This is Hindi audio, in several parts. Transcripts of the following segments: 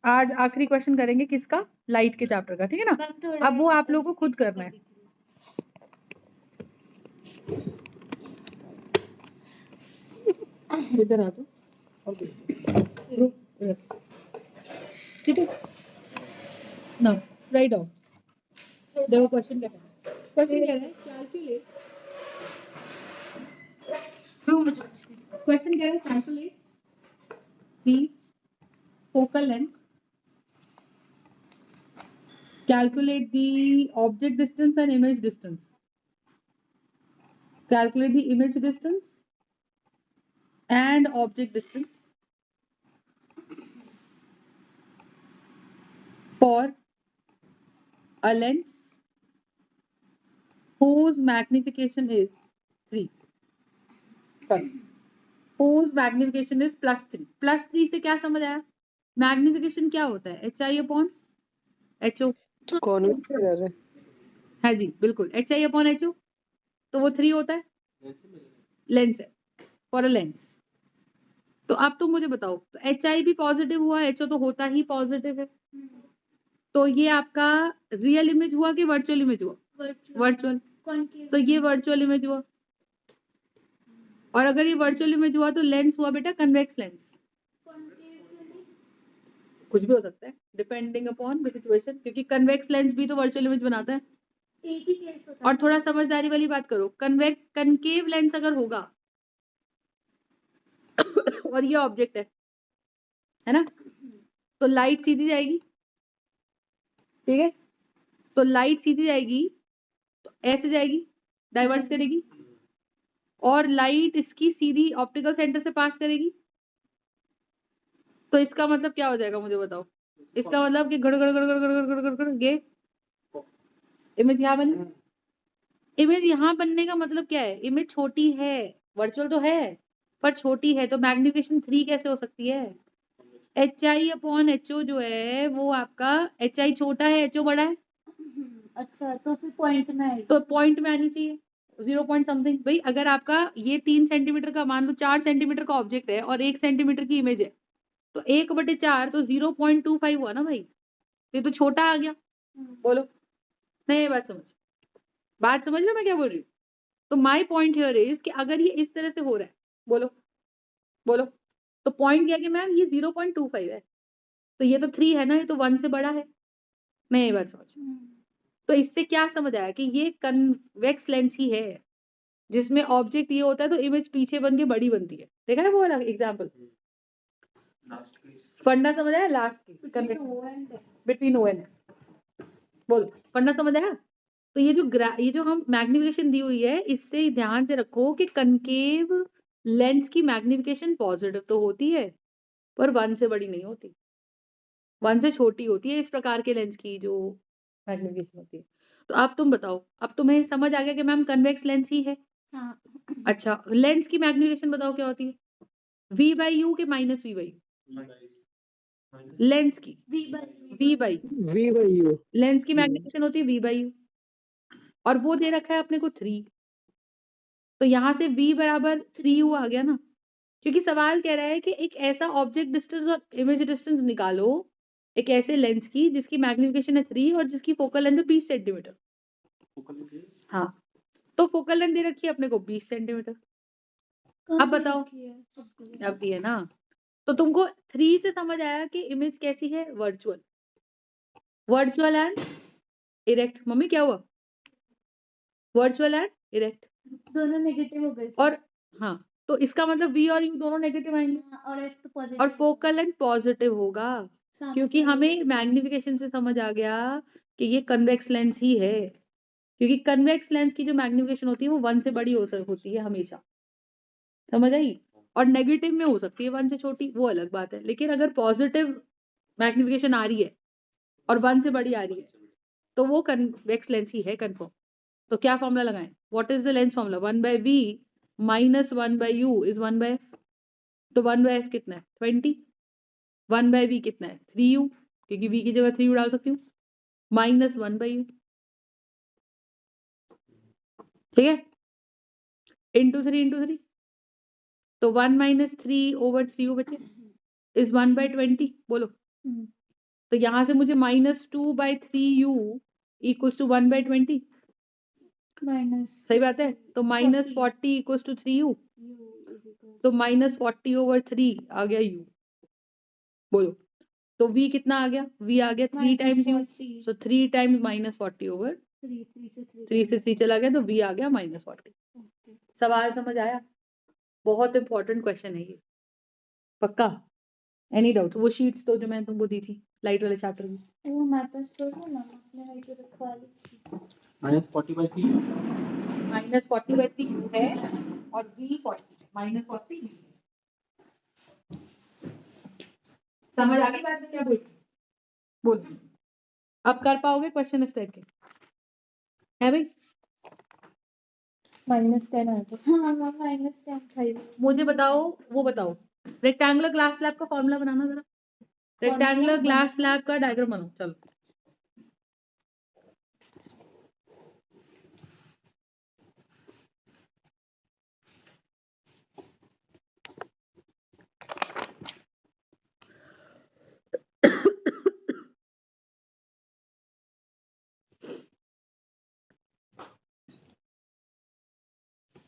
आज आखिरी क्वेश्चन करेंगे किसका, लाइट के चैप्टर का, ठीक है ना। अब वो आप लोगों को खुद करना है। इधर आ तो ठीक है ना, राइट डाउन। देखो क्वेश्चन क्या है, क्वेश्चन क्या है, कैलकुलेट, क्वेश्चन क्या है, calculate the focal length, calculate the object distance and image distance, calculate the image distance and object distance for a lens whose magnification is 3, whose magnification is +3। +3 से क्या समझ आया, मैग्निफिकेशन क्या होता है, HI/HO, है जी बिल्कुल, HI/HO, तो वो 3 होता है, लेंस है, फॉर अ लेंस। तो अब तुम मुझे बताओ, तो HI भी पॉजिटिव हुआ, HO तो होता ही पॉजिटिव है, तो ये आपका रियल इमेज हुआ कि वर्चुअल इमेज हुआ, वर्चुअल, तो ये वर्चुअल इमेज हुआ। और अगर ये वर्चुअल इमेज हुआ तो लेंस हुआ बेटा कन्वेक्स लेंस, कुछ भी हो सकता है डिपेंडिंग अपॉन द सिचुएशन, क्योंकि कन्वेक्स लेंस भी तो वर्चुअल इमेज बनाता है। एक ही केस होता है। और थोड़ा समझदारी वाली बात करो, कनकेव लेंस अगर होगा और ये ऑब्जेक्ट है ना, तो लाइट सीधी जाएगी, ठीक है, तो लाइट सीधी जाएगी तो ऐसे जाएगी, डाइवर्स करेगी, और लाइट इसकी सीधी ऑप्टिकल सेंटर से पास करेगी, तो इसका मतलब क्या हो जाएगा मुझे बताओ, इसका मतलब कि घड़ घड़ घड़ घड़ घड़ घड़ घड़ घड़ ये इमेज यहाँ बनी, इमेज यहाँ बनने का मतलब क्या है, इमेज छोटी है, वर्चुअल तो है पर छोटी है, तो मैग्निफिकेशन 3 कैसे हो सकती है, HI/HO जो है वो आपका HI छोटा है, HO बड़ा है, अच्छा तो फिर पॉइंट में आएगी, तो पॉइंट में आनी चाहिए 0 पॉइंट समथिंग। भाई अगर आपका ये 3 सेंटीमीटर का, मान लो 4 सेंटीमीटर का ऑब्जेक्ट है और 1 सेंटीमीटर की इमेज है, तो 1/4 तो 0.25 हुआ ना भाई, ये तो छोटा आ गया। बोलो नहीं, ये बात समझ रहे हो मैं क्या बोल रही हूँ। तो माई पॉइंट हियर इज कि अगर ये इस तरह से हो रहा है, बोलो बोलो, तो पॉइंट क्या कि मैम ये 0.25 है, तो ये तो 3 है ना, ये तो 1 से बड़ा है, नहीं ये बात समझ। तो इससे क्या समझ आया कि ये कन्वेक्स लेंस ही है, जिसमें ऑब्जेक्ट ये होता है तो इमेज पीछे बन के बड़ी बनती है, देखा ना वो वाला एग्जाम्पल, फंडा समझ आया, last between O and F, बोलो फंडा समझ आया। तो ये जो हम मैग्निफिकेशन दी हुई है, इससे ध्यान से रखो कि कनकेव लेंस की मैग्निफिकेशन पॉजिटिव तो होती है पर 1 से बड़ी नहीं होती, 1 से छोटी होती है इस प्रकार के लेंस की जो मैग्निफिकेशन होती है। तो अब तुम बताओ, अब तुम्हें समझ आ गया कि मैम कन्वेक्स लेंस ही है। हाँ। अच्छा लेंस की मैग्निफिकेशन बताओ क्या होती है, V/U के -V/U, लेंस की V/U, लेंस की मैग्निफिकेशन होती है V/U, और वो दे रखा है अपने को 3, तो यहाँ से V बराबर 3 हुआ आ गया ना, क्योंकि सवाल कह रहा है कि एक ऐसा ऑब्जेक्ट डिस्टेंस और इमेज डिस्टेंस निकालो एक ऐसे लेंस की जिसकी मैग्निफिकेशन है 3 और जिसकी फोकल लेंथ है 20 सेंटीमीटर। हाँ तो फोकल लेंथ दे रखी है अपने को 20 सेंटीमीटर। अब बताओ, अब दी है ना, तो तुमको 3 से समझ आया कि इमेज कैसी है, वर्चुअल एंड इरेक्ट। मम्मी क्या हुआ, वर्चुअल एंड इरेक्ट दोनों नेगेटिव हो गए, और हाँ तो इसका मतलब V और U दोनों नेगेटिव आएंगे, और F तो पॉजिटिव, और फोकल लेंथ पॉजिटिव होगा, क्योंकि हमें मैग्निफिकेशन से समझ आ गया कि ये कन्वेक्स लेंस ही है, क्योंकि कन्वेक्स लेंस की जो मैग्निफिकेशन होती है वो 1 से बड़ी होती है हमेशा, समझ आई, और नेगेटिव में हो सकती है 1 से छोटी, वो अलग बात है, लेकिन अगर पॉजिटिव मैग्निफिकेशन आ रही है और 1 से बड़ी आ रही है तो वो कन्वेक्स लेंस ही है कंफर्म। तो क्या फॉर्मूला लगाएं, what is the lens formula, 1/V minus 1/U is 1/F, तो 1/F कितना है 20, 1/V कितना है 3U, क्योंकि V की जगह 3U डाल सकती हूँ, माइनस 1/U, ठीक है, इंटू 3, तो 1 - 3/3U बचे इज 1/20, बोलो तो यहाँ से मुझे -2/3u इक्वल्स टू 1/20 सही बात है। तो -40 इक्वल्स टू 3u, तो -40/3 आ गया u। बोलो तो v कितना आ गया? v आ गया 3 टाइम्स u, सो 3 टाइम्स -40/3 से 3 चला गया तो v आ गया -40। सवाल समझ आया? बहुत इंपॉर्टेंट क्वेश्चन है ये, पक्का? Any doubt? वो शीट्स तो जो मैंने तुमको दी थी लाइट वाले चैप्टर की, वो हमारे पास तो है ना, अपने वहीं पे रखवा ली थी। -40/3 -40/3 u है और v 40 -40 v है। समझ आ गई बात में क्या बोल? बोल अब कर पाओगे क्वेश्चन इस टाइप के? है भाई? -10 आ गया। हाँ हाँ -10 था ये। मुझे बताओ, वो बताओ रेक्टेंगुलर ग्लास स्लैब का फॉर्मूला बनाना जरा। रेक्टेंगुलर ग्लास स्लैब का डायग्राम बनाओ चलो।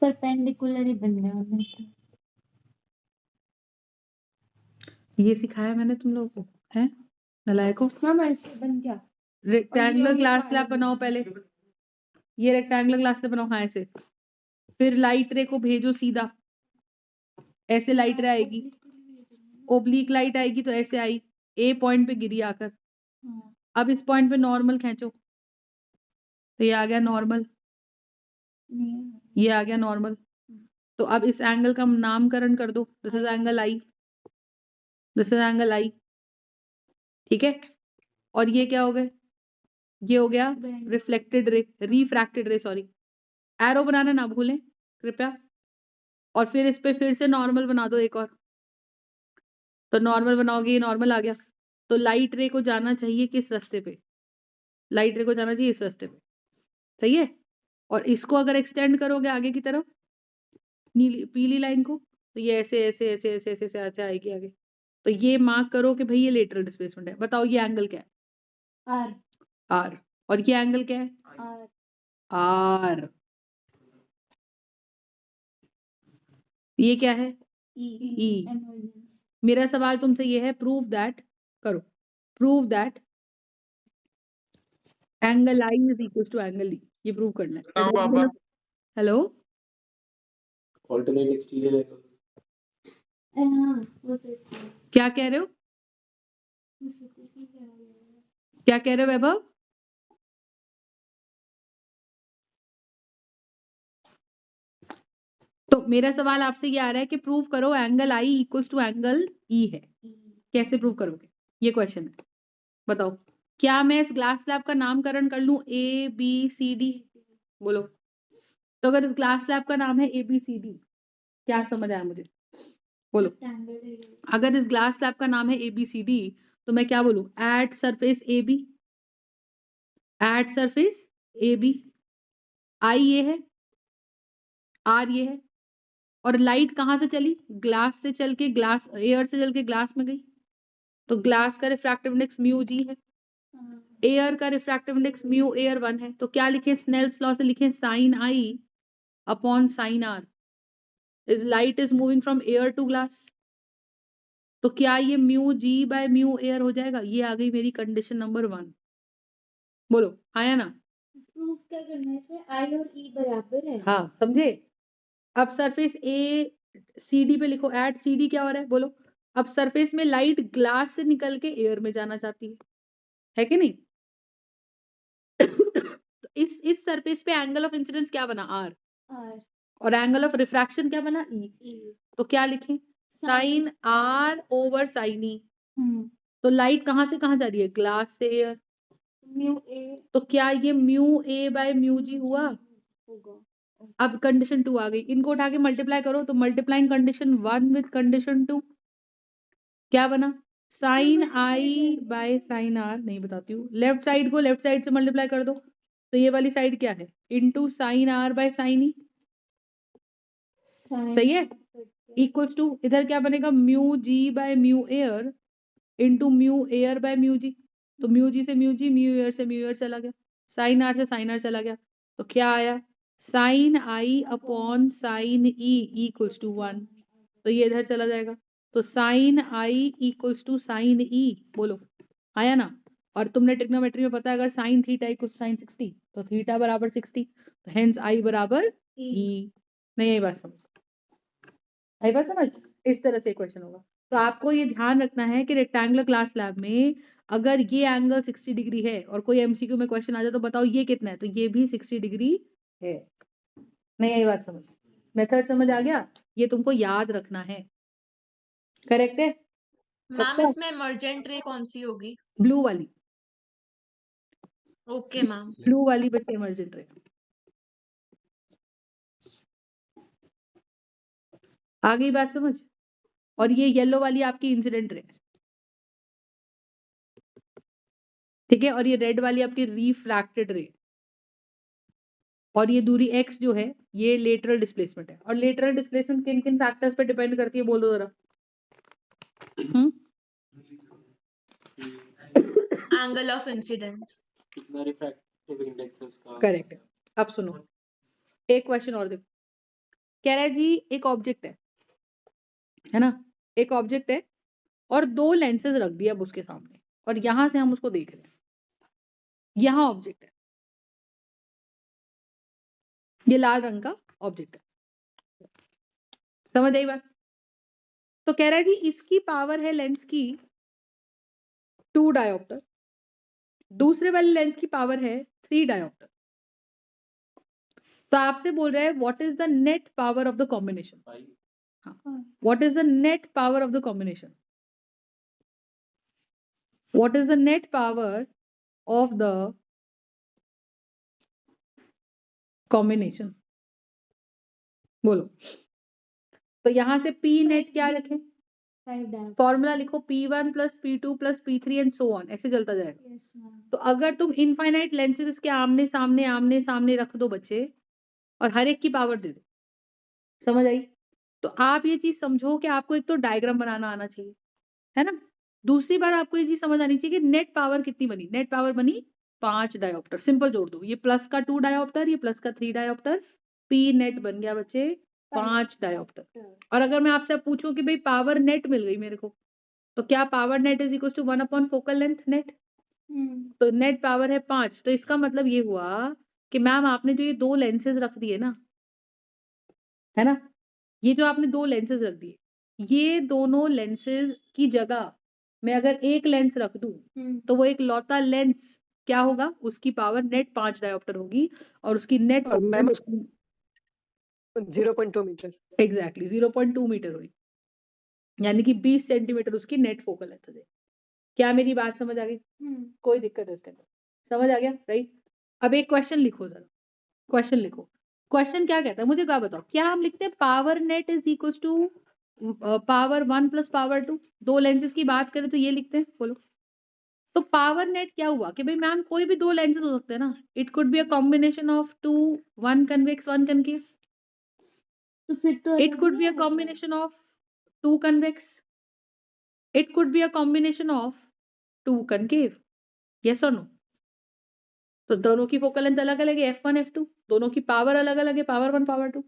परपेंडिकुलर ही बनने वाला है। ये सिखाया मैंने तुम लोगों को, है नलायको? हाँ ऐसे बन गया। रेक्टेंगुलर ग्लास स्लैब बनाओ पहले, ये रेक्टेंगुलर ग्लास स्लैब बनाओ। हाँ ऐसे, फिर लाइट रे को भेजो सीधा, ऐसे लाइट रे आएगी, ओब्लिक लाइट आएगी तो ऐसे आई, ए पॉइंट पे गिरी आकर। अब इस पॉइंट पे नॉर्मल खींचो तो ये आ गया नॉर्मल, ये आ गया नॉर्मल। तो अब इस एंगल का नामकरण कर दो, this is angle I, this is angle I, ठीक है। और ये क्या हो गए? ये हो गया रिफ्लेक्टेड रे, रिफ्रैक्टेड रे, सॉरी। एरो बनाना ना भूलें कृपया। और फिर इस पे फिर से नॉर्मल बना दो एक और, तो नॉर्मल बनाओगे ये नॉर्मल आ गया। तो लाइट रे को जाना चाहिए किस रास्ते पे? लाइट रे को जाना चाहिए इस रास्ते पे, सही है। और इसको अगर एक्सटेंड करोगे आगे की तरफ, नीली पीली लाइन को, तो ये ऐसे ऐसे ऐसे ऐसे ऐसे ऐसे ऐसे आएगी आगे। तो ये मार्क करो कि भाई ये लेटरल डिस्प्लेसमेंट है। बताओ ये एंगल क्या है? आर। आर। और ये एंगल क्या है? आर। आर। ये क्या है? ई। मेरा सवाल तुमसे ये है, प्रूव दैट, करो, prove that angle I is equal to angle E. ये प्रूव करना है। Hello, alternate exterior angles। क्या कह रहे हो? क्या कह रहे हो वैभव? तो मेरा सवाल आपसे ये आ रहा है कि प्रूव करो angle I equals to angle E है। कैसे प्रूव करोगे? ये क्वेश्चन है, बताओ। क्या मैं इस ग्लास स्लैब का नामकरण कर लूं ए बी सी डी? बोलो। तो अगर इस ग्लास स्लैब का नाम है ए बी सी डी, क्या समझ आया मुझे? बोलो। अगर इस ग्लास स्लैब का नाम है ए बी सी डी, तो मैं क्या बोलूं? At surface A B, at surface A B, I ये है, आर ये है, और लाइट कहाँ से चली? ग्लास से चल के, ग्लास एयर से चल के ग्लास में गई, तो ग्लास का रिफ्रैक्टिव इंडेक्स म्यू जी है, एयर का रिफ्रैक्टिव इंडेक्स म्यू एयर 1 है। तो क्या लिखे? स्नेल्स लॉ से लिखे sine I upon sine R is light is moving from air to glass. तो क्या ये mu G by mu air हो जाएगा? ये आ गई मेरी कंडीशन नंबर 1। बोलो आया ना? प्रूफ क्या करना है इसमें? आई और ई बराबर है। हाँ समझे। अब सरफेस ए सी डी पे लिखो, एट सी डी क्या हो रहा है? बोलो। अब सरफेस में लाइट ग्लास से निकल के एयर में जाना चाहती है कि नहीं? तो इस सरफेस पे एंगल ऑफ इंसिडेंस क्या बना? आर। आर। और एंगल ऑफ रिफ्रैक्शन क्या बना? ई। तो क्या लिखें? साइन आर ओवर साइन ई। तो लाइट कहाँ से कहाँ जा रही है? ग्लास से एयर। Mu A. तो क्या ये म्यू ए बाय म्यू जी हुआ? होगा। अब कंडीशन 2 आ गई, इनको उठा के मल्टीप्लाई करो, तो मल्टीप्लाइंग कंडीशन 1 विद कंडीशन 2 क्या बना? Sine I by sine R. नहीं बताती हूँ, लेफ्ट साइड को लेफ्ट साइड से मल्टीप्लाई कर दो, तो ये वाली साइड क्या है? Into sine R by sine E, सही है। इक्वल्स टू इधर क्या बनेगा? Mu G by mu air into mu air by mu G. तो म्यू जी से म्यू जी, म्यू ईयर से म्यू ईयर चला गया, साइन आर से साइन आर चला गया, तो क्या आया sine I upon sine E equals to 1, तो ये इधर चला जाएगा, तो sine I equals to sine E, बोलो आया ना। और तुमने ट्रिग्नोमेट्री में पता है अगर साइन थीटा इक्वल्स साइन 60 तो थीटा बराबर 60, तो हेंस आई बराबर ई। नहीं आई बात समझ, आई बात समझ, इस तरह से क्वेश्चन होगा। तो आपको ये ध्यान रखना है कि रेक्टेंगुलर क्लास लैब में अगर ये एंगल 60 डिग्री है और कोई एमसीक्यू में क्वेश्चन आ जाए तो बताओ ये कितना है, तो ये भी 60 डिग्री है। नहीं आई बात समझ, मेथड समझ आ गया, ये तुमको याद रखना है, करेक्ट है। मैम इसमें इमर्जेंट रे कौन सी होगी? ब्लू वाली, ओके मैम। ब्लू वाली बच्चे इमर्जेंट रे, आ गई बात समझ। और ये येलो वाली आपकी इंसिडेंट रे, ठीक है, और ये रेड वाली आपकी रिफ्रैक्टेड रे, और ये दूरी x जो है ये लेटरल डिस्प्लेसमेंट है। और लेटरल डिस्प्लेसमेंट किन किन फैक्टर्स पे डिपेंड करती है बोलो जरा। Angle of incidence. कितना रिफ्रैक्टिव इंडेक्स है उसका। करेक्ट है। अब सुनो एक क्वेश्चन और देखो, कह रहा है जी एक ऑब्जेक्ट है ना, एक ऑब्जेक्ट है और दो लेंसेज रख दिया अब उसके सामने, और यहां से हम उसको देख रहे हैं, यहां ऑब्जेक्ट है, ये लाल रंग का ऑब्जेक्ट है, समझ आई बात। तो कह रहा है जी इसकी पावर है लेंस की 2 डायोप्टर, दूसरे वाले लेंस की पावर है 3 डायोप्टर। तो आपसे बोल रहा है what is the net power of the combination, what is the net power of the combination, what is the net power of the combination, बोलो। तो यहां से P नेट क्या रखें, फॉर्मूला लिखो P1 plus P2 plus P3 and so on, ऐसे चलता जाएगा। तो अगर तुम इनफाइनाइट लेंसेज के आमने सामने रख दो बच्चे और हर एक की पावर दे दो, समझ आई। तो आप ये चीज समझो कि आपको एक तो डायग्राम बनाना आना चाहिए, है ना। दूसरी बात आपको ये चीज समझ आनी चाहिए कि नेट पावर कितनी बनी, नेट पावर बनी 5 डायोप्टर, सिंपल जोड़ दो, ये प्लस का 2 डायोप्टर, ये प्लस का 3 डायोप्टर, P नेट बन गया बच्चे 5 डायोप्टर। और अगर मैं आपसे पूछूं कि भाई पावर नेट मिल गई मेरे को, तो क्या power net is equal to 1 upon focal length net, तो नेट पावर है 5। तो इसका मतलब ये हुआ कि मैम आपने जो ये दो लेंसेज रख दिए ना, है ना, ये जो आपने दो लेंसेज रख दिए, ये दोनों लेंसेज की जगह मैं अगर एक लेंस रख दूं तो वो एक लौता लेंस क्या होगा, उसकी पावर नेट 5 डायोप्टर होगी और उसकी net ma'am 0.2 metre, exactly 0.2 metre हुई, यानी कि 20 सेंटीमीटर उसकी नेट फोकल लेंथ है। क्या मेरी बात समझ आ गई, कोई दिक्कत है इसके अंदर, समझ आ गया राइट। अब एक क्वेश्चन लिखो जरा, क्वेश्चन लिखो, क्वेश्चन क्या कहता है मुझे क्या बताओ, क्या हम लिखते हैं power net is equal to power 1 plus power 2, दो लेंसेज की बात करें तो ये लिखते हैं, बोलो। तो पावर नेट क्या हुआ कि भाई मैम कोई भी दो लेंसेज हो सकते हैं ना, it could be a combination of two, one convex one concave, तो फिर तो it could be a combination of two convex, it could be a combination of two concave, yes or no. तो दोनों की फोकल लेंथ अलग अलग है, F1 F2, दोनों की पावर अलग अलग है, पावर 1 पावर 2।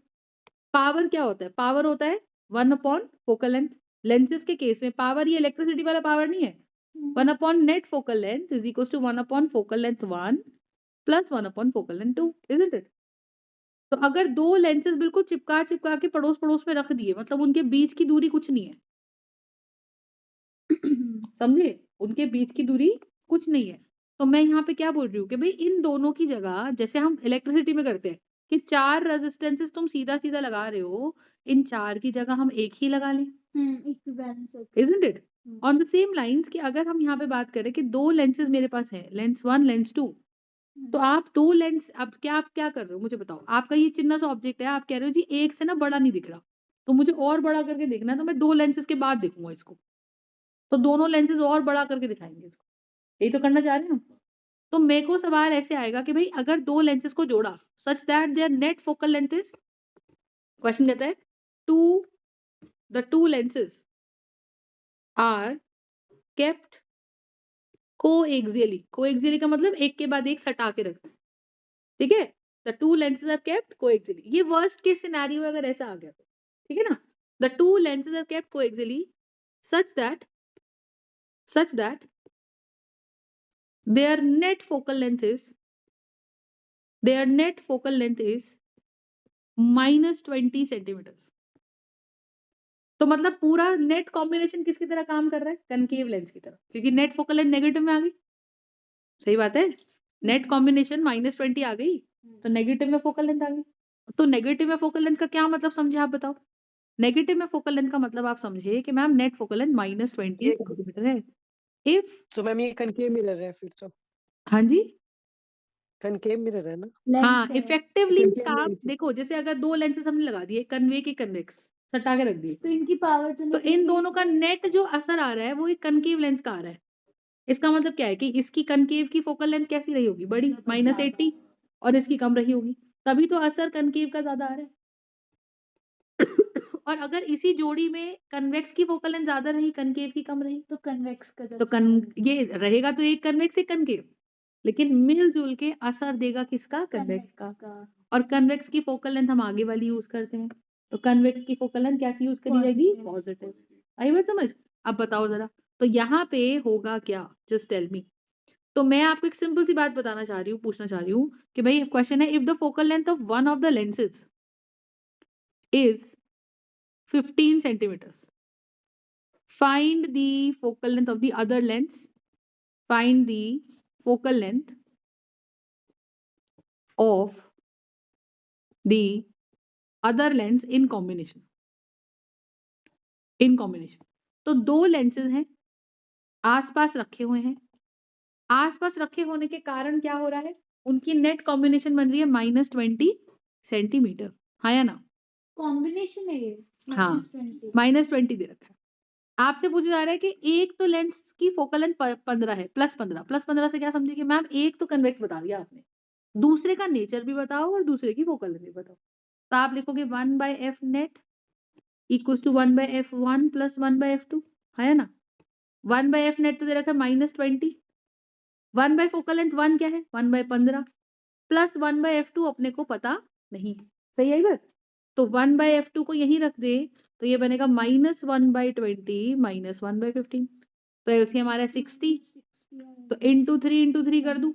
पावर क्या होता है, पावर होता है 1 अपॉन फोकल लेंथ, लेंसेज के केस में पावर ये इलेक्ट्रिसिटी वाला पावर नहीं है, 1 upon net focal length is equal to 1 upon focal length 1 plus 1 upon focal length 2, isn't it. तो अगर दो लेंसेज बिल्कुल चिपका चिपका के पड़ोस पड़ोस में रख दिए, मतलब उनके बीच की दूरी कुछ नहीं है, समझे, उनके बीच की दूरी कुछ नहीं है। तो मैं यहाँ पे क्या बोल रही हूँ कि भाई इन दोनों की जगह जैसे हम इलेक्ट्रिसिटी में करते हैं कि 4 रेजिस्टेंसेस तुम सीधा सीधा लगा रहे हो, इन 4 की जगह हम एक ही लगा लें, isn't it? On the same lines कि अगर हम यहाँ पे बात करें कि दो लेंसेज मेरे पास है, लेंस 1 लेंस 2, तो आप दो लेंस, अब क्या आप क्या कर रहे हो मुझे बताओ, आपका ये चिन्ह सा ऑब्जेक्ट है, आप कह रहे हो जी एक से ना बड़ा नहीं दिख रहा, तो मुझे और बड़ा करके देखना है, तो मैं दो लेंसेज के बाद देखूंगा इसको, तो दोनों लेंसेज और बड़ा करके दिखाएंगे इसको, यही तो करना चाह रहे हैं हम। तो मेरे को सवाल ऐसे आएगा कि भाई अगर दो लेंसेज को जोड़ा such that there net focal length is, question कहता है the to lenses are kept कोएक्सियली का मतलब एक के बाद एक सटा के रखना, ठीक है। The two lenses are kept coaxially, ये वर्स्ट केस सिनेरियो अगर ऐसा आ गया तो, ठीक है ना। The two lenses are kept coaxially such that their net focal length is -20 centimetres. तो मतलब पूरा नेट कॉम्बिनेशन किसकी तरह काम कर रहा है, कनकेव लेंस की तरह, क्योंकि नेट फोकल लेंथ नेगेटिव में आ गई। सही बात है, नेट कॉम्बिनेशन -20 आ गई तो नेगेटिव में फोकल लेंथ आ गई। तो नेगेटिव में फोकल लेंथ का क्या मतलब समझे आप बताओ। नेगेटिव में फोकल लेंथ का मतलब आप समझे कि ma'am net focal length -20 centimetre है। इफ तो मैम ये कनकेव मिरर है फिर तो, हाँ जी, कनकेव मिरर है ना। हाँ लेंस है। इफेक्टिवली Concave काम lens। देखो, जैसे अगर दो लेंसेज हमने लगा दिए, कन्वे की कन्वेक्स सटा के रख दिए, तो इनकी पावर तो इन दोनों का नेट जो असर आ रहा है वो एक कनकेव लेंस का आ रहा है। इसका मतलब क्या है कि इसकी कनकेव की फोकल लेंथ कैसी रही होगी, बड़ी -80, और इसकी कम रही होगी, तभी तो असर कनकेव का ज्यादा आ रहा है। और अगर इसी जोड़ी में कन्वेक्स की फोकल लेंथ ज्यादा रही, कनकेव की कम रही, तो कन्वेक्स का तो ये रहेगा तो एक कन्वेक्स एक कनकेव, लेकिन मिलजुल के असर देगा किसका, कन्वेक्स का। और कन्वेक्स की फोकल लेंथ हम आगे वाली यूज करते हैं, तो कन्वेक्स की फोकल लेंथ कैसी यूज करी जाएगी, पॉजिटिव। आई बात समझ। अब बताओ जरा, तो यहाँ पे होगा क्या, जस्ट टेल मी। तो मैं आपको एक सिंपल सी बात बताना चाह रही हूँ, पूछना चाह रही हूँ कि भाई क्वेश्चन है, if the focal length of one of the lenses is 15 centimeters, find the focal length of the other lens, find the focal length of the other lens in combination, तो दो लेंसेज हैं, आसपास रखे हुए हैं, आसपास रखे होने के कारण क्या हो रहा है, उनकी नेट कॉम्बिनेशन बन रही है -20 सेंटीमीटर, हाँ या ना। कॉम्बिनेशन है ये, हाँ, -20 दे रखा है। आपसे पूछा जा रहा है कि एक तो लेंस की फोकल लेंथ 15 है, +15 से क्या समझे कि मैम एक तो कन्वेक्स बता दिया आपने, दूसरे का नेचर भी बताओ और दूसरे की फोकल लेंथ भी बताओ। तो आप लिखोगे 1/f net equals to 1/f1 plus 1/f2, है ना। 1/f नेट तो दे रखा है -20, 1 फोकल लेंथ 1 क्या है, 1/15 प्लस 1/f2 अपने को पता नहीं, सही है बात। तो 1/f2 को यहीं रख दे तो ये बनेगा -1/20 -1/15, तो एलसीएम हमारा 60, तो इंटू 3 कर दूं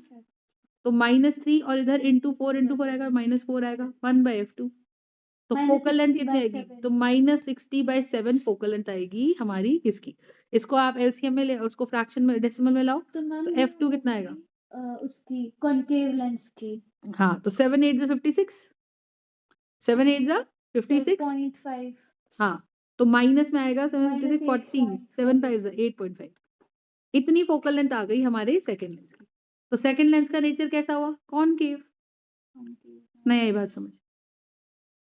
तो -3, और इधर इंटू 4 आएगा, -4 आएगा 1/f2, तो फोकल लेंथ कितनी आएगी, तो -60/7 फोकल लेंथ आएगी हमारी किसकी। इसको आप एलसीएम में ले, उसको फ्रैक्शन में डेसिमल में लाओ, तो मैम तो f2 कितना आएगा, उसकी कॉनकेव लेंस की हाँ तो 7 8 56, 7 8 56, 7.5, हाँ तो माइनस में आएगा 756 40, 7 5 8.5, इतनी फोकल लेंथ आ गई हमारे सेकंड लेंस की। तो सेकंड लेंस का नेचर कैसा हुआ, कॉनकेव। नहीं आई बात समझ,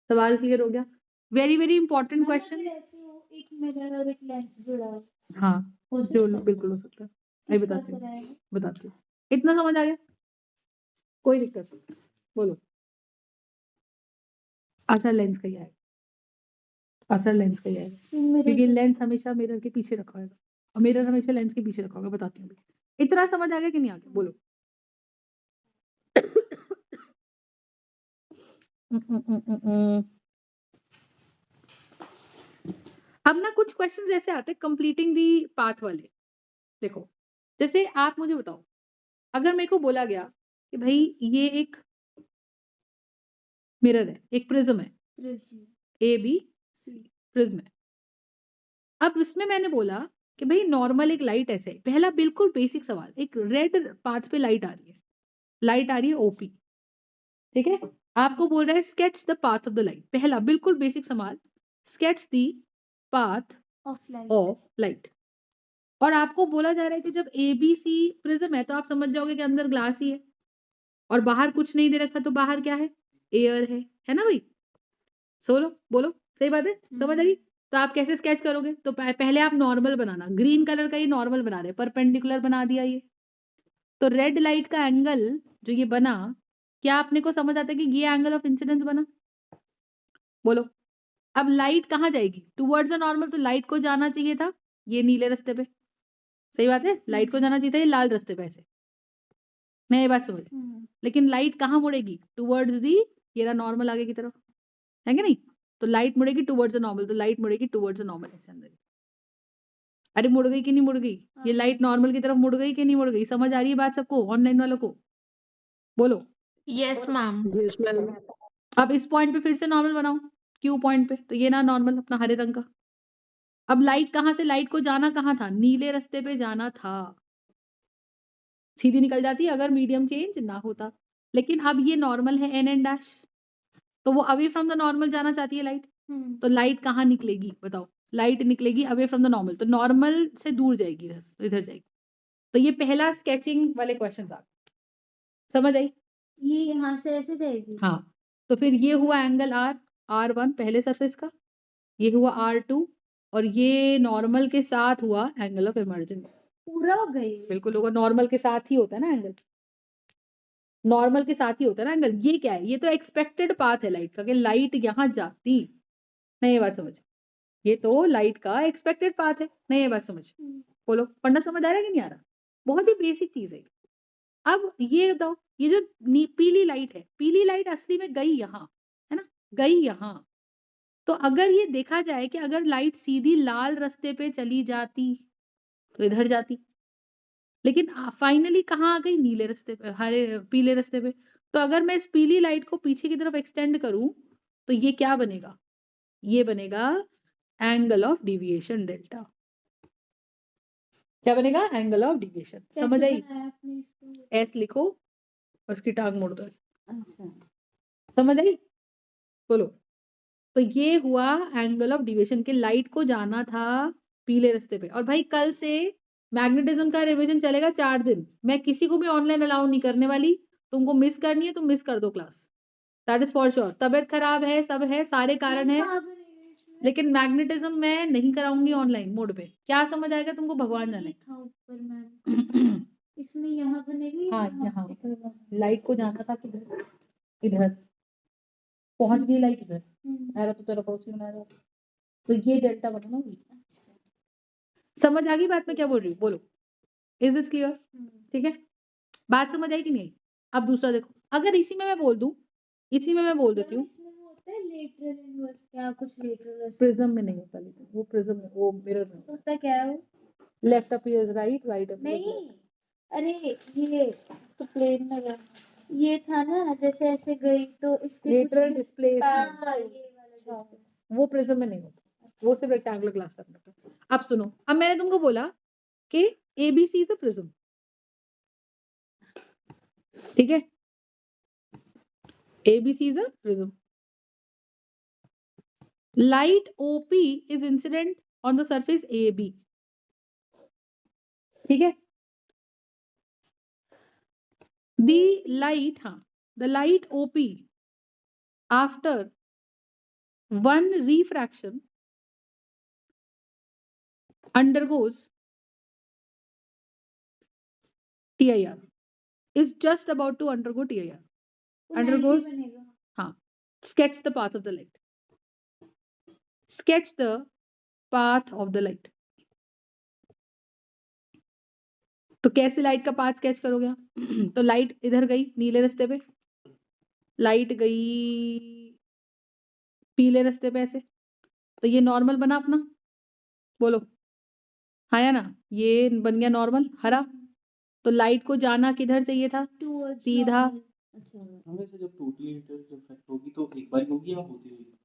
सवाल क्लियर हो गया। Very very important question. एक मिरर और एक लेंस जुड़ा है, हाँ हो जो सकता है। बिल्कुल हो सकता है, अभी किसका बताती असर हूँ आएगा? बताती हूँ। इतना समझ आ गया, कोई दिक्कत नहीं, बोलो। असर लेंस का ही आएगा, असर लेंस का ही आएगा, क्योंकि लेंस हमेशा मिरर के पीछे रखा होगा और मिरर हमेशा लेंस के पीछे रखा होगा। बताती हूँ, इतना समझ आ गया कि नहीं आ गया, बोलो। अब ना कुछ क्वेश्चंस ऐसे आते हैं कंप्लीटिंग दी पाथ वाले। देखो जैसे आप मुझे बताओ, अगर मेरे को बोला गया कि भाई ये एक मिरर है, एक प्रिज्म है, ए बी प्रिज्म है। अब इसमें मैंने बोला कि भाई नॉर्मल एक लाइट ऐसे है, पहला बिल्कुल बेसिक सवाल, एक रेड पाथ पे लाइट आ रही है ओपी, ठीक है। आपको बोल रहा है sketch the path of the light, पहला बिल्कुल बेसिक सवाल, sketch the path of light. और आपको बोला जा रहा है कि जब एबीसी प्रिज्म है तो आप समझ जाओगे कि अंदर ग्लास ही है और बाहर कुछ नहीं दे रखा, तो बाहर क्या है, एयर है ना भाई। सोलो बोलो, सही बात है, समझ आ गई। तो आप कैसे स्केच करोगे, तो पहले आप नॉर्मल बनाना, ग्रीन कलर का ये नॉर्मल बना रहे, परपेंडिकुलर बना दिया ये, तो रेड लाइट का एंगल जो ये बना, क्या आपने को समझ आता है कि ये एंगल ऑफ इंसिडेंस बना, बोलो। अब लाइट कहाँ जाएगी, टुवर्ड्स द नॉर्मल, तो लाइट को जाना चाहिए था ये नीले रास्ते पे, सही बात है, लाइट को जाना चाहिए था ये लाल रास्ते पे ऐसे, नहीं ये बात समझ, लेकिन लाइट कहाँ मुड़ेगी, टुवर्ड्स दी, ये रहा नॉर्मल आगे की तरफ, है कि नहीं, तो लाइट मुड़ेगी टुवर्ड्स द नॉर्मल, तो लाइट मुड़ेगी टुवर्ड्स द नॉर्मल ऐसे अंदर। अरे मुड़ गई कि नहीं मुड़ गई, ये लाइट नॉर्मल की तरफ मुड़ गई कि नहीं मुड़ गई, समझ आ रही है बात सबको, ऑनलाइन वालों को बोलो। Yes, ma'am. Yes, ma'am. अब इस पॉइंट पे फिर से नॉर्मल बनाओ, क्यू पॉइंट पे, तो ये ना नॉर्मल अपना हरे रंग का। अब लाइट कहाँ से, लाइट को जाना कहाँ था, नीले रास्ते पे जाना था, सीधी निकल जाती अगर मीडियम चेंज ना होता, लेकिन अब ये नॉर्मल है एन एंड डैश, तो वो अवे फ्रॉम द नॉर्मल जाना चाहती है लाइट, तो लाइट कहाँ निकलेगी बताओ, लाइट निकलेगी अवे फ्रॉम द नॉर्मल, तो नॉर्मल से दूर जाएगी इधर, तो इधर जाएगी। तो ये पहला स्केचिंग वाले क्वेश्चन आ, समझ आई, ये यहाँ से ऐसे जाएगी। हाँ। तो फिर ये हुआ एंगल R1 पहले सरफेस का, ये हुआ R2, और ये नॉर्मल के साथ हुआ एंगल ऑफ इमर्जेंस, पूरा हो गई। बिल्कुल होगा, नॉर्मल के साथ ही होता है ना एंगल, नॉर्मल के साथ ही होता है ना एंगल। ये क्या है, ये तो एक्सपेक्टेड पाथ है लाइट का, कि लाइट यहाँ जाती, नहीं ये बात समझ, ये तो लाइट का एक्सपेक्टेड पाथ है, नहीं ये बात समझ, बोलो पढ़ना समझ आ रहा है कि नहीं आ रहा, बहुत ही बेसिक चीज है। अब ये बताओ, ये जो पीली लाइट है, पीली लाइट असली में गई यहाँ, है ना, गई यहाँ, तो अगर ये देखा जाए कि अगर लाइट सीधी लाल रास्ते पे चली जाती तो इधर जाती, लेकिन फाइनली कहाँ आ गई, नीले रास्ते पे, हरे पीले रास्ते पे, तो अगर मैं इस पीली लाइट को पीछे की तरफ एक्सटेंड करूं तो ये क्या बनेगा, ये बनेगा एंगल ऑफ डिविएशन डेल्टा, क्या बनेगा, एंगल ऑफ डिविएशन, समझ आई, एस लिखो और उसकी टांग मोड़ दो ऐसे। अच्छा, समझ आई, बोलो। तो ये हुआ एंगल ऑफ डिविएशन, के लाइट को जाना था पीले रास्ते पे, और भाई कल से मैग्नेटिज्म का रिवीजन चलेगा 4 दिन, मैं किसी को भी ऑनलाइन अलाउ नहीं करने वाली, तुमको मिस करनी है तुम मिस कर दो class, that is for sure, तबियत खराब है, सब है, सारे कारण है, लेकिन मैग्नेटिज्म मैं नहीं कराऊंगी ऑनलाइन मोड पे, क्या समझ आएगा तुमको भगवान जाने। इसमें यहाँ बनेगी, हाँ यहाँ लाइट को जाना था किधर, इधर पहुंच गई लाइट इधर, एरो तो तेरा पहुंच बना रहा, तो ये डेल्टा बना ना, समझ आ गई बात में क्या बोल रही हूँ, बोलो, इज दिस क्लियर, ठीक है, बात समझ आई कि नहीं आई। अब दूसरा देखो, अगर इसी में मैं बोल दूं, इसी में मैं बोल देती हूँ, इसमें वो होता है लेटरल इन्वर्स, क्या कुछ लेटरल प्रिज्म में नहीं होता, लेकिन वो प्रिज्म में, वो मिरर में होता होता क्या है वो? है, left appears right, right appears नहीं, अरे ये तो प्लेन में रहा, ये था ना, जैसे ऐसे गई तो इसके लेटरल कुछ डिस्प्लेसमेंट, ये वाला distance। वो प्रिज्म में नहीं होता, वो सिर्फ रेक्टेंगुलर ग्लास तक होता है। अब सुनो, अब मैंने तुमको बोला कि एबीसी इज अ प्रिज्म, ठीक है, ABC is a prism. Light OP is incident on the surface AB. ठीक है, the light, हाँ, the light OP after one refraction undergoes TIR, is just about to undergo TIR. Undergoes, हाँ, sketch the path of the light. Sketch the path of the light. तो कैसे लाइट का पाथ स्केच करोगे आप? तो लाइट इधर गई नीले रास्ते पे, लाइट गई पीले रास्ते पे ऐसे, तो ये नॉर्मल बना अपना, बोलो हाँ या ना, ये बन गया नॉर्मल हरा, तो लाइट को जाना किधर चाहिए था, सीधा, हमें से जब टोटली इंटरसेक्ट होगी तो एक बार होगी या होती रहेगी?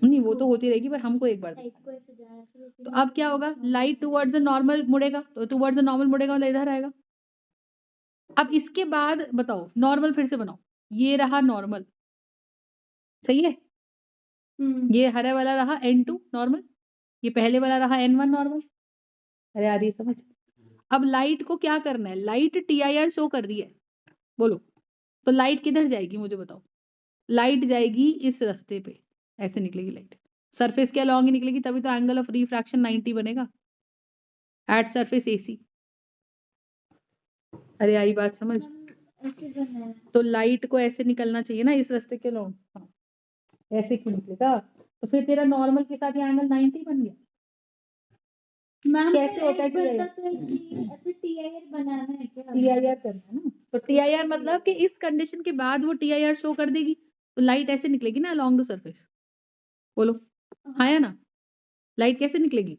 नहीं वो तो होती रहेगी, पर हमको एक बार, तो अब क्या होगा, लाइट टुवर्ड्स द नॉर्मल मुड़ेगा, तो टुवर्ड्स द नॉर्मल मुड़ेगा मतलब इधर आएगा। अब इसके बाद बताओ नॉर्मल फिर से बनाओ, ये रहा नॉर्मल, सही है, ये हरे वाला रहा N2 नॉर्मल, ये पहले वाला रहा N1 नॉर्मल, अरे आ रही है समझ। अब लाइट को क्या करना है, लाइट TIR शो कर रही है, बोलो, तो लाइट किधर जाएगी मुझे बताओ, लाइट जाएगी इस रास्ते पे, ऐसे निकलेगी लाइट, सरफेस के अलॉन्ग ही निकलेगी, तभी तो एंगल ऑफ रिफ्रैक्शन 90 बनेगा एट सरफेस AC। अरे आई बात समझ, तो लाइट को ऐसे निकलना चाहिए ना इस रास्ते के अलॉन्ग, हाँ, ऐसे क्यों निकलेगा, तो फिर तेरा नॉर्मल के साथ ये एंगल 90 बन गया, मैम कैसे होता है बता TIR? तो ऐसे ही। अच्छा TIR बनाना है क्या? TIR करना है ना, तो TIR मतलब कि इस कंडीशन के बाद वो TIR शो कर देगी, तो लाइट ऐसे निकलेगी ना अलोंग द सरफेस। बोलो हाँ या ना? लाइट कैसे निकलेगी?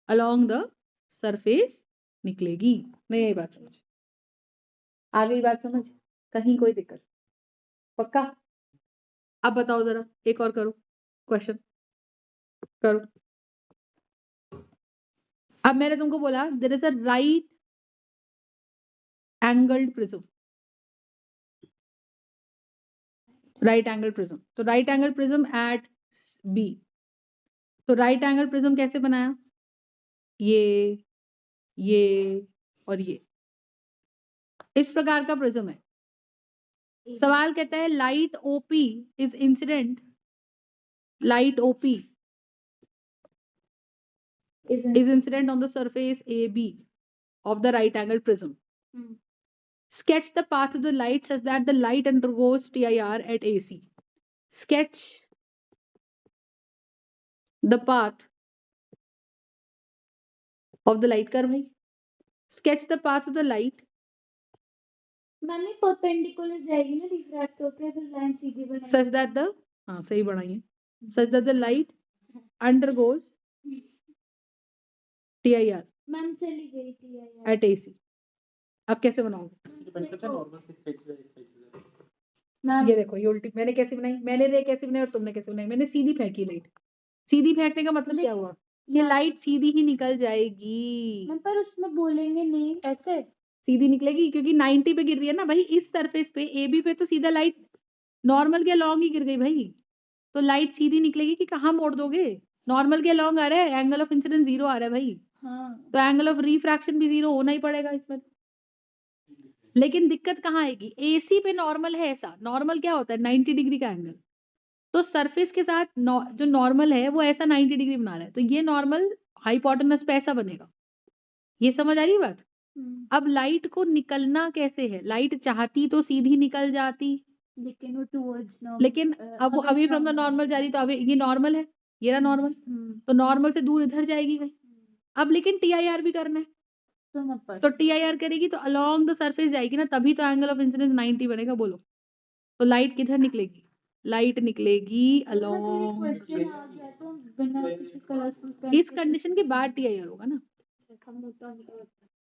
अलोंग द सरफेस निकलेगी। नहीं यही बात समझ, आ गई बात समझ? कहीं कोई दिक्कत? पक्का? अब बताओ जरा, एक और करो क्वेश्चन, करो। अब मैंने तुमको बोला there is a right angled prism, right angle prism, तो right angle prism at B, तो राइट एंगल प्रिज्म कैसे बनाया? ये और ये इस प्रकार का प्रिज्म है। सवाल कहता है light OP is incident, light OP is incident on the surface AB of the right angle prism. Sketch the path of the light such that the light undergoes TIR at AC. Sketch the path of the light, कर भाई। Sketch the path of the light ma'am ये परपेंडिकुलर जाएगी ना रिफ्रैक्ट होके, अगर लाइन सीधी बनाएंगे such that the, हाँ सही बनाइए, such that the light undergoes TIR ma'am चली गई TIR। at AC. अब कैसे बनाओगे? इससे डिपेंड करता है नॉर्मल किस साइड से इस साइड से। मैम ये देखो ये उल्टी, मैंने कैसे बनाई, मैंने रे कैसे बनाई और तुमने कैसे बनाई? मैंने सीधी फेंकी लाइट। सीधी फेंकने का मतलब क्या हुआ? ये लाइट सीधी ही निकल जाएगी, मैम पर उसमें बोलेंगे नहीं ऐसे। सीधी निकलेगी क्योंकि 90 पे गिर रही है ना भाई, इस सरफेस पे AB पे तो सीधा लाइट नॉर्मल के अलॉन्ग ही गिर गई भाई, तो लाइट सीधी निकलेगी कि कहाँ मोड़ दोगे? नॉर्मल के अलॉन्ग आ रहा है, एंगल ऑफ इंसिडेंस 0 आ रहा है भाई, हाँ तो एंगल ऑफ रिफ्रैक्शन भी 0 होना ही पड़ेगा इसमें। लेकिन दिक्कत कहाँ आएगी? AC पे नॉर्मल है, ऐसा नॉर्मल क्या होता है 90 डिग्री का एंगल, तो सरफेस के साथ जो नॉर्मल है वो ऐसा 90 डिग्री बना रहा है, तो ये नॉर्मल हाइपोटेनस पे ऐसा बनेगा। ये समझ आ रही है बात? अब लाइट को निकलना कैसे है? लाइट चाहती तो सीधी निकल जाती, लेकिन वो टुवर्ड्स नॉर्मल, लेकिन अब वो अवे फ्रॉम द नॉर्मल जा रही, तो अवे ये नॉर्मल है, ये रहा नॉर्मल, तो नॉर्मल से दूर इधर जाएगी कहीं। अब लेकिन TIR भी करना है, तो TIR करेगी तो अलोंग द सरफेस जाएगी ना, तभी तो एंगल ऑफ इंसिडेंस 90 बनेगा। बोलो तो लाइट किधर निकलेगी? लाइट निकलेगी अलोंग, क्वेश्चन आ गया तो बिना किसी कलरफुल पेन इस कंडीशन के बाद TIR होगा ना।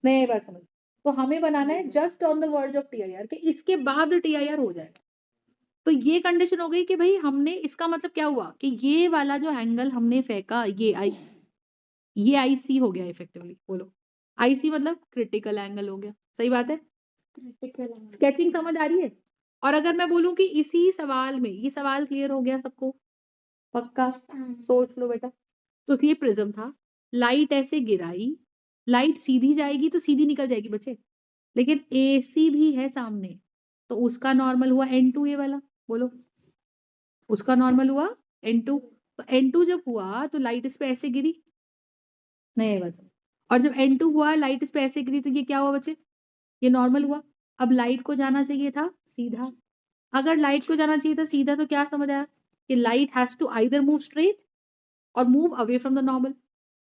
नहीं बात समझ, तो हमें बनाना है just on the verge of TIR के, इसके बाद TIR हो जाएगा। तो ये कंडीशन हो गई कि भाई हमने, इसका मतलब क्या हुआ कि ये वाला जो एंगल हमने फेंका, ये IC हो गया इफेक्टिवली। बोलो IC मतलब क्रिटिकल एंगल हो गया, सही बात है? क्रिटिकल स्केचिंग समझ आ रही है? और अगर मैं बोलूं कि इसी सवाल में, ये सवाल क्लियर हो गया सबको? पक्का? सोच लो बेटा। तो ये प्रिज्म था, लाइट ऐसे गिराई, लाइट सीधी जाएगी तो सीधी निकल जाएगी बच्चे, लेकिन AC भी है सामने, तो उसका नॉर्मल हुआ N2, ये वाला। बोलो उसका नॉर्मल हुआ N2, तो N2 जब हुआ तो लाइट इस पे ऐसे गिरी, नहीं बस, और जब N2 हुआ लाइट इस पे ऐसे गिरी, तो ये क्या हुआ बच्चे? ये नॉर्मल हुआ। अब लाइट को जाना चाहिए था सीधा, अगर लाइट को जाना चाहिए था सीधा तो क्या समझ आया कि light has to either move straight or move away from the normal,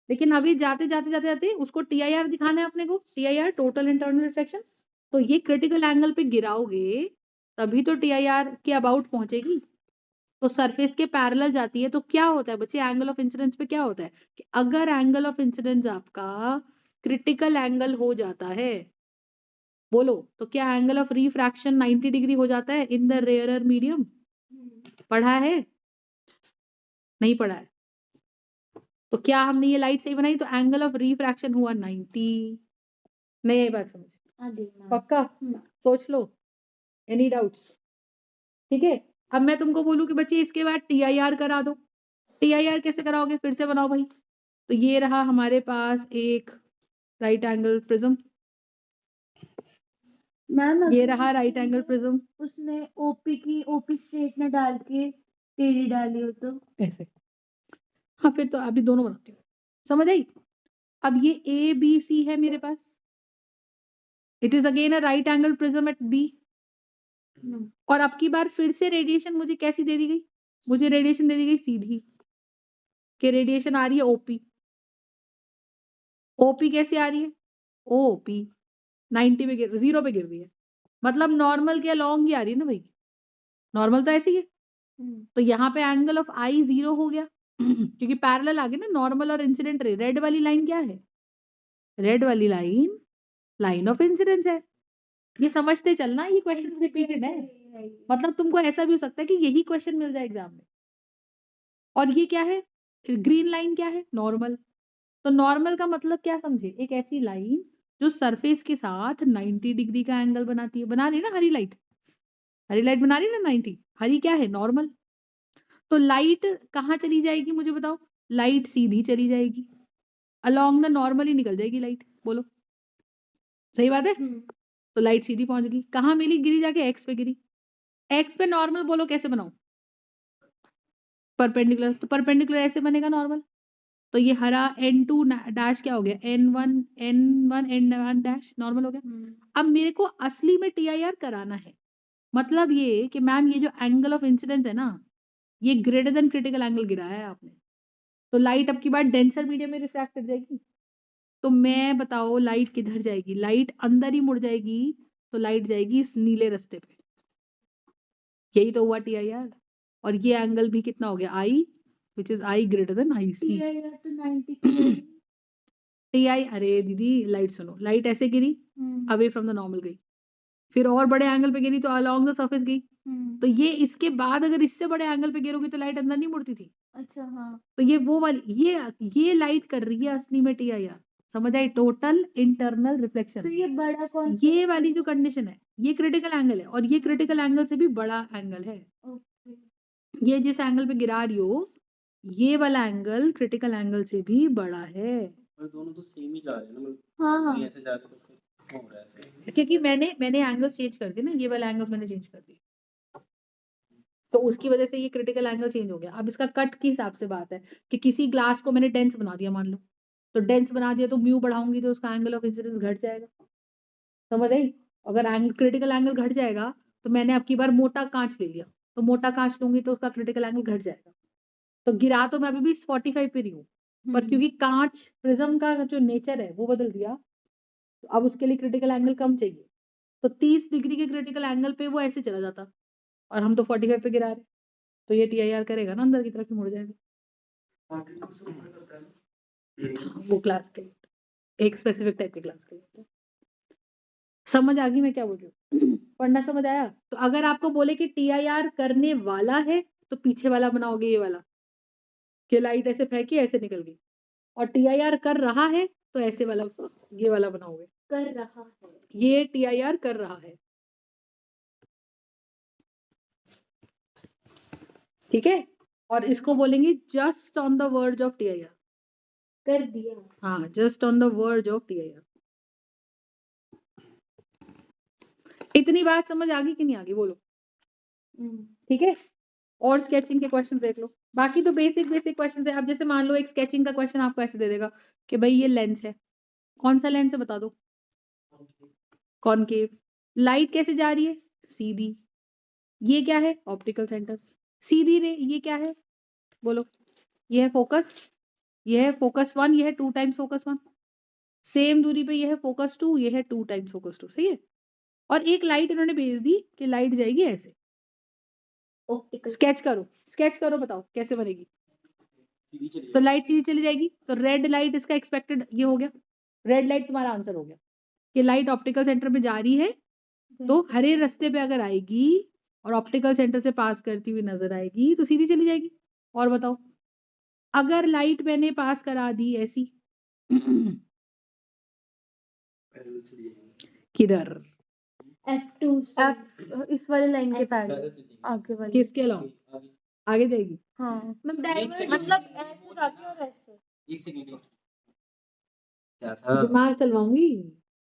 लेकिन अभी जाते जाते जाते जाते उसको TIR दिखाना है अपने को, TIR टोटल इंटरनल रिफ्लेक्शन, तो ये क्रिटिकल एंगल पे गिराओगे तभी तो TIR के अबाउट पहुंचेगी, तो सरफेस के पैरेलल जाती है। तो क्या होता है बच्चे, एंगल ऑफ इंसिडेंस पे क्या होता है कि अगर एंगल ऑफ इंसिडेंस आपका क्रिटिकल एंगल हो जाता है, बोलो तो क्या एंगल ऑफ रिफ्रैक्शन 90 डिग्री हो जाता है इन द रेयरर मीडियम? पढ़ा है? नहीं पढ़ा है? तो क्या हमने ये लाइट सही बनाई, तो एंगल ऑफ रिफ्रैक्शन हुआ 90। नहीं ये बात समझ? पक्का? सोच लो, एनी डाउट्स? ठीक है। अब मैं तुमको बोलूं कि बच्चे इसके बाद TIR करा दो, TIR कैसे कराओगे? फिर से बनाओ भाई। तो ये रहा हमारे पास एक राइट एंगल प्रिज्म, मैम ये रहा राइट एंगल प्रिज्म, उसने OP स्ट्रेट में डाल के टेढ़ी डाली हो तो ऐसे। हाँ फिर तो अभी दोनों बनाती हूँ, समझ आई? अब ये ABC है मेरे पास, it is again a right angle prism at B, और अब की बार फिर से रेडिएशन मुझे कैसी दे दी गई? मुझे रेडिएशन दे दी गई सीधी, कि रेडिएशन आ रही है OP, ओपी कैसे आ रही है? ओपी 90 पे 0 पे गिर रही है, मतलब नॉर्मल के अलॉन्ग ही आ रही है ना भाई, नॉर्मल तो ऐसी है। तो यहाँ पे एंगल ऑफ आई 0 हो गया क्योंकि पैरेलल आ गए ना नॉर्मल और इंसिडेंट रे। रेड वाली लाइन क्या है? रेड वाली लाइन लाइन ऑफ इंसिडेंस है। ये समझते चलना, ये क्वेश्चन रिपीटेड है, मतलब तुमको ऐसा भी हो सकता है कि यही क्वेश्चन मिल जाए एग्जाम में। और ये क्या है? ग्रीन लाइन क्या है? नॉर्मल। तो नॉर्मल का मतलब क्या समझे? एक ऐसी लाइन जो सरफेस के साथ 90 डिग्री का एंगल बनाती है। बना रही है ना हरी लाइट, हरी लाइट बना रही है ना 90। हरी क्या है? नॉर्मल। तो लाइट कहाँ चली जाएगी मुझे बताओ? लाइट सीधी चली जाएगी, अलोंग द नॉर्मल ही निकल जाएगी लाइट। बोलो सही बात है? तो लाइट सीधी पहुंच गई, कहाँ मिली? गिरी जाके एक्स पे गिरी। एक्स पे नॉर्मल बोलो कैसे बनाओ? परपेंडिकुलर। तो परपेंडिकुलर ऐसे बनेगा नॉर्मल। तो ये हरा n2 डैश क्या हो गया? n1 डैश नॉर्मल हो गया। अब मेरे को असली में TIR कराना है, मतलब ये कि मैम ये जो एंगल ऑफ इंसिडेंस है ना, ये ग्रेटर देन क्रिटिकल एंगल गिराया है आपने, तो लाइट अब की बार डेंसर मीडियम में रिफ्रैक्ट कर जाएगी। तो मैं बताओ लाइट किधर जाएगी? लाइट अंदर ही मुड़ जाएगी, तो लाइट जाएगी इस नीले रास्ते पे। यही तो हुआ TIR। और ये एंगल भी कितना हो गया? I, which is I greater than IC। TIR तो 90 की है। TI, अरे दीदी लाइट सुनो, लाइट ऐसे गिरी, अवे फ्रॉम द नॉर्मल गई, फिर और बड़े एंगल पे गिरी तो अलोंग द सरफेस गई। तो ये इसके बाद अगर इससे बड़े एंगल पे गिरोगी तो लाइट अंदर नहीं मुड़ती थी। अच्छा हाँ। तो ये वो वाली ये लाइट कर रही है असली में TIR। समझ आई? Total internal reflection. तो ये बड़ा कौन सा? ये वाली जो कंडीशन है ये क्रिटिकल एंगल है, और ये क्रिटिकल एंगल से भी बड़ा एंगल है। ओके। ये जिस एंगल पे गिरा रही हो, ये वाला एंगल क्रिटिकल एंगल से भी बड़ा है। पर दोनों तो सेम ही जा रहे हैं ना, मतलब हाँ हाँ। कहीं ऐसे जा रहे तो फिर हो रहा है ऐसे। क्योंकि मैंने एंगल्स चेंज कर दिए ना, ये वाला एंगल्स मैंने चेंज कर दिए, तो उसकी वजह से ये क्रिटिकल एंगल चेंज हो गया। अब इसका कट के हिसाब से बात है कि किसी ग्लास को मैंने डेंस बना दिया मान लो, तो डेंस बना दिया तो म्यू बढ़ाऊंगी तो उसका एंगल ऑफ इंसिडेंस घट जाएगा। समझ आई? अगर एंगल क्रिटिकल एंगल घट जाएगा तो मैंने अब की बार मोटा कांच ले लिया, तो मोटा कांच लूंगी तो उसका क्रिटिकल एंगल घट जाएगा। तो गिरा तो मैं अभी भी 45 पे रही हूँ, पर क्योंकि कांच प्रिज्म का जो नेचर है वो बदल दिया, तो अब उसके लिए क्रिटिकल एंगल कम चाहिए। तो 30 डिग्री के क्रिटिकल एंगल पे वो ऐसे चला जाता, और हम तो 45 पे गिरा रहे, तो ये TIR करेगा ना, अंदर की तरफ ही मुड़ जाएगा। वो क्लास के लिए, एक स्पेसिफिक टाइप के क्लास के लिए। समझ आ गई मैं क्या बोल रही हूँ? पढ़ना समझ आया? तो अगर आपको बोले कि TIR करने वाला है तो पीछे वाला बनाओगे, ये वाला कि लाइट ऐसे फेंकी ऐसे निकल गई, और TIR कर रहा है तो ऐसे वाला, ये वाला बनाओगे। कर रहा है। ये TIR कर रहा है, ठीक है? और इसको बोलेंगे just on the verge of TIR। कर दिया। हाँ, just on the verge of TIR। इतनी बात समझ आ गई कि नहीं आ गई? बोलो। ठीक है? और स्केचिंग के क्वेश्चन देख लो, बाकी तो बेसिक बेसिक क्वेश्चन है। अब जैसे मान लो एक स्केचिंग का क्वेश्चन आपको ऐसे दे देगा कि भाई ये लेंस है, कौन सा लेंस है बता दो? कॉनकेव। लाइट कैसे जा रही है? सीधी। ये क्या है? Optical centre. सीधी रे, ये क्या है? बोलो। ये है फोकस, ये है फोकस 1, ये है 2 टाइम्स फोकस 1। सेम दूरी पे ये है फोकस 2, ये है 2 टाइम्स फोकस 2। सही है? और एक लाइट इन्होंने भेज दी कि लाइट जाएगी ऐसे। ऑप्टिकल। स्केच करो, स्केच करो, बताओ कैसे बनेगी? सीधी चली तो लाइट सीधी चली जाएगी, तो रेड लाइट इसका एक्सपेक्टेड ये हो गया, रेड लाइट तुम्हारा आंसर हो गया कि लाइट ऑप्टिकल सेंटर में जा रही है, तो हरे रास्ते पे अगर आएगी और ऑप्टिकल सेंटर से पास करती हुई नजर आएगी तो सीधी चली जाएगी। और बताओ अगर लाइट मैंने पास करा दी ऐसी पैरेलल चली जाएगी। किधर? F2 F इस वाली लाइन के पैरेलल पैरेलल चली जाएगी। आगे वाली। किसके अलावा आगे आगे जाएगी? हाँ मतलब डायवर्स, सेकंड। मतलब ऐसे जाती है और ऐसे। एक सेकंड क्या था? दिमाग चलवाऊंगी,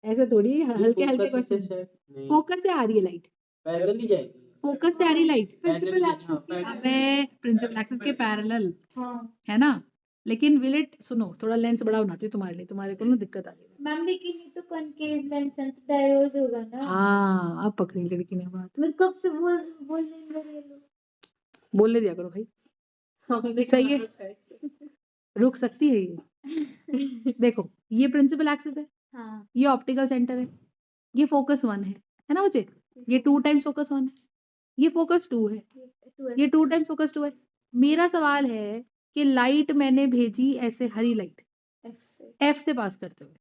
ऐसे थोड़ी हल्के हल्के फोकस से क्वेश्चन। शायद नहीं, फोकस से आ रही है लाइट, पैरेलल ही जाएगी। फोकस से आ रही लाइट। प्रिंसिपल Parallel, एक्सिस के हाँ, अबे प्रिंसिपल एक्सिस के पैरेलल हाँ है ना, लेकिन विल इट, सुनो थोड़ा लेंस बड़ा बनाती हूँ तुम्हारे लिए, तुम्हारे को ना दिक्कत आ रही है। मैम, लेकिन ये तो कॉनकेव लेंस है तो डायवर्स होगा ना। हाँ अब पकड़ी लड़की ने बात, मैं कब से बोल रही हूँ। बोलने दिया करो भाई। सही है, रुक सकती है ये। देखो ये प्रिंसिपल एक्सिस है, हाँ ये ऑप्टिकल सेंटर है, ये फोकस 1 है ना बच्चे? ये 2 टाइम्स फोकस 1 है, ये फोकस 2 है, ये 2 टाइम्स फोकस 2 है। मेरा सवाल है कि लाइट मैंने भेजी ऐसे हरी लाइट एफ से पास करते हुए।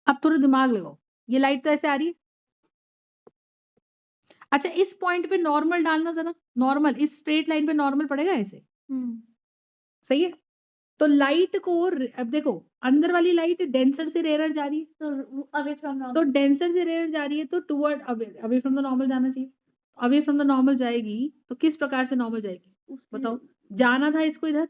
अब थोड़ा दिमाग लगाओ, ये लाइट तो ऐसे आ रही है। अच्छा इस पॉइंट पे नॉर्मल डालना जरा, नॉर्मल इस स्ट्रेट लाइन पे नॉर्मल पड़ेगा ऐसे, सही है? तो लाइट को अब देखो अंदर वाली लाइट डेंसर से रेयर जा रही है, तो अवे फ्रॉम तो डेंसर से रेयर जा रही है तो toward away from the normal जाना चाहिए। अवे फ्रॉम द नॉर्मल जाएगी तो किस प्रकार से नॉर्मल जाएगी बताओ? जाना था इसको इधर,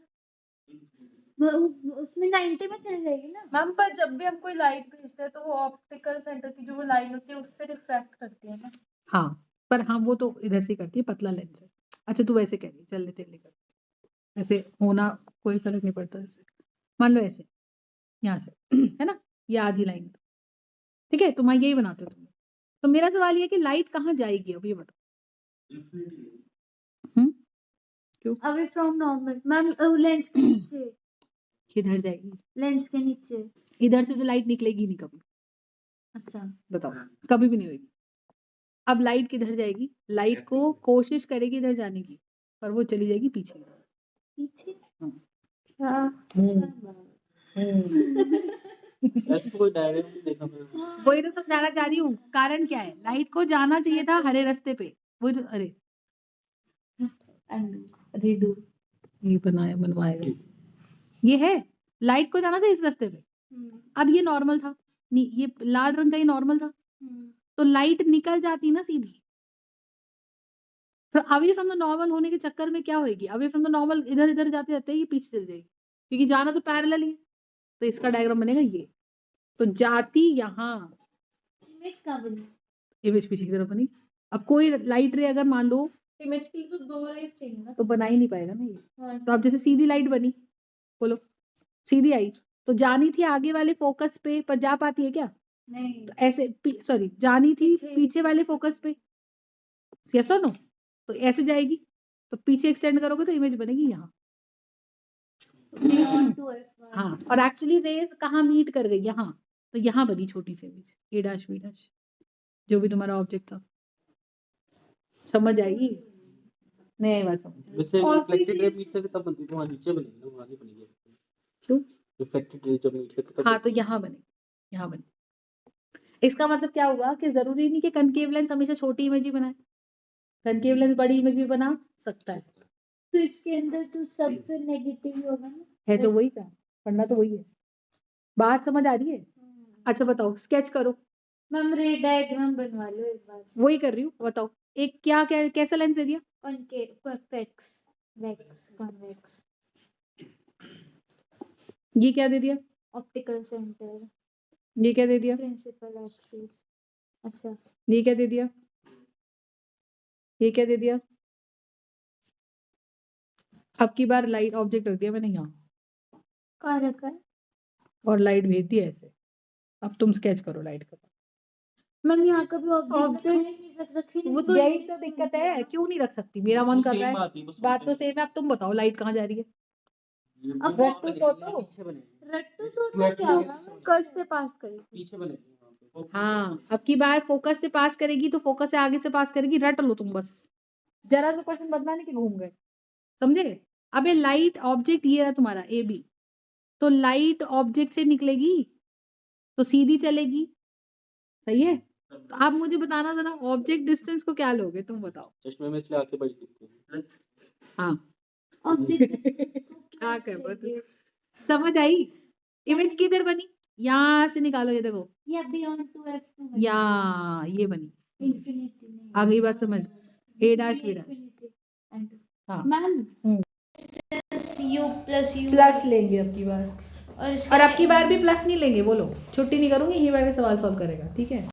उसमें 90 में चली जाएगी ना मैम पर जब भी हम कोई लाइट भेजते हैं तो वो ऑप्टिकल सेंटर की जो वो लाइन होती है उससे रिफ्रैक्ट करती है ना। हाँ पर हाँ वो तो इधर से करती है, पतला लेंस है। अच्छा तू वैसे कह रही है, चल ले तेरे लिए कर, ऐसे होना कोई फर्क नहीं पड़ता इससे। मान लो ऐसे यहाँ से है ना, ये आधी लाइन तो ठीक है, तुम्हारा यही बनाते हो तुम। तो मेरा सवाल ये है कि लाइट कहाँ जाएगी अब ये बताओ। क्यों away from normal ma'am, lens के नीचे, किधर जाएगी? लेंस के नीचे। इधर से तो लाइट निकलेगी नहीं कभी, अच्छा बताओ कभी भी नहीं होगी। अब लाइट किधर जाएगी? लाइट को कोशिश करेगी इधर जाने की, पर वो चली जाएगी पीछे। पीछे हाँ। क्या? ऐसे तो कोई डायग्राम नहीं देखा मैंने। वही तो समझाना चाह रही हूँ, कारण क्या है? लाइट को जाना चाहिए था हरे रास्ते पे, वही तो। अरे रेडू ये बनवाएगा, ये है लाइट को जाना था इस रास्ते पे, अब ये नॉर्मल था, ये लाल रंग का ये नॉर्मल था, तो लाइट निकल जाती ना सीधी। फिर अवे फ्रॉम द नॉर्मल होने के चक्कर में क्या होगी? अवे फ्रॉम द नॉर्मल इधर इधर जाते जाते ये पीछे चली जाएगी, क्योंकि जाना तो पैरेलल ही है। तो इसका डायग्राम बनेगा ये, तो जाती यहाँ, इमेज कहाँ बनी? इमेज पीछे की तरफ बनेगी। अब कोई लाइट रे अगर मान लो इमेज के लिए तो 2 रेज चाहिए ना। तो बना ही नहीं पाएगा ना ये। हाँ, तो अब जैसे सीधी लाइट बनी, बोलो सीधी आई तो जानी थी आगे वाले फोकस पे, पर जा पाती है क्या? नहीं तो ऐसे सॉरी जानी थी पीछे वाले फोकस पे, यस और नो? तो ऐसे जाएगी तो पीछे एक्सटेंड करोगे तो इमेज बनेगी यहाँ। हाँ और एक्चुअली रेज कहाँ मीट कर गई? यहाँ, तो यहाँ बनी छोटी सी image A dash B dash, जो भी तुम्हारा ऑब्जेक्ट था। समझ आई? नहीं आई बात समझ? वैसे रिफ्लेक्टेड रे मीट करके तब बनती है, वहां नीचे बनेगी ना, वहां नहीं बनेगी। क्यों? रिफ्लेक्टेड रे जब मीट करके तब हाँ तो यहाँ बनेगी, यहाँ बनेगी। इसका मतलब क्या हुआ कि जरूरी नहीं कि कनकेव लेंस हमेशा छोटी इमेज ही बनाए, कनकेव लेंस बड़ी इमेज भी बना सकता है। तो इसके अंदर तो सब फिर नेगेटिव ही होगा ना। है तो वही का, पढ़ना तो वही है। बात समझ आ रही है? अच्छा बताओ, स्केच करो। मैम रे डायग्राम बनवा लो एक बार। वही कर रही हूँ, बताओ एक क्या कैसा लेंस दे दिया? कॉन्वेक्स, कॉन्वेक्स, ये क्या दे दिया? ऑप्टिकल सेंटर, ये क्या दे दिया? Principal axis. अच्छा ये क्या दे दिया? ये क्या दे दिया? अब की बार लाइट ऑब्जेक्ट रख दिया मैंने यहाँ, कहाँ रखा है? और लाइट भेज दी ऐसे। अब तुम स्केच करो लाइट का। मैम यहाँ कभी ऑब्जेक्ट रखी नहीं। वो तो यही तो दिक्कत है, क्यों नहीं रख सकती? मेरा मन कर रहा है, बात तो सेम है। अब तुम बताओ लाइट कहाँ जा रही है? अब रट्टू तो पीछे बनेगी, रट्टू तो क्या होगा? कस से पास करेगी। पीछे बनेगी वहां पे focus हाँ अब की बार फोकस से पास करेगी तो फोकस से आगे से पास करेगी, रट लो तुम बस, जरा सा क्वेश्चन बदलाने के घूम गए, समझे? अब ये लाइट ऑब्जेक्ट ये है तुम्हारा ए बी, तो लाइट ऑब्जेक्ट से निकलेगी तो सीधी चलेगी, सही है? तो आप मुझे बताना जरा ऑब्जेक्ट डिस्टेंस को क्या लोगे तुम बताओ। चश्मे में इसलिए आंखें बड़ी दिखती हैं प्लस। हाँ ऑब्जेक्ट डिस्टेंस को क्या प्लस कर रहे लेंगे। समझ आई? इमेज किधर बनी? यहाँ से निकालो, ये देखो या बियॉन्ड 2f2 या ये बनी, इंफिनिटी नहीं। आ गई बात समझ? A dash B dash. Infinity and हाँ मैम यू प्लस लेंगे अब की बार, और और अब की बार भी प्लस नहीं लेंगे, बोलो छुट्टी नहीं करूंगी, ही बार के सवाल सॉल्व करेगा, ठीक है?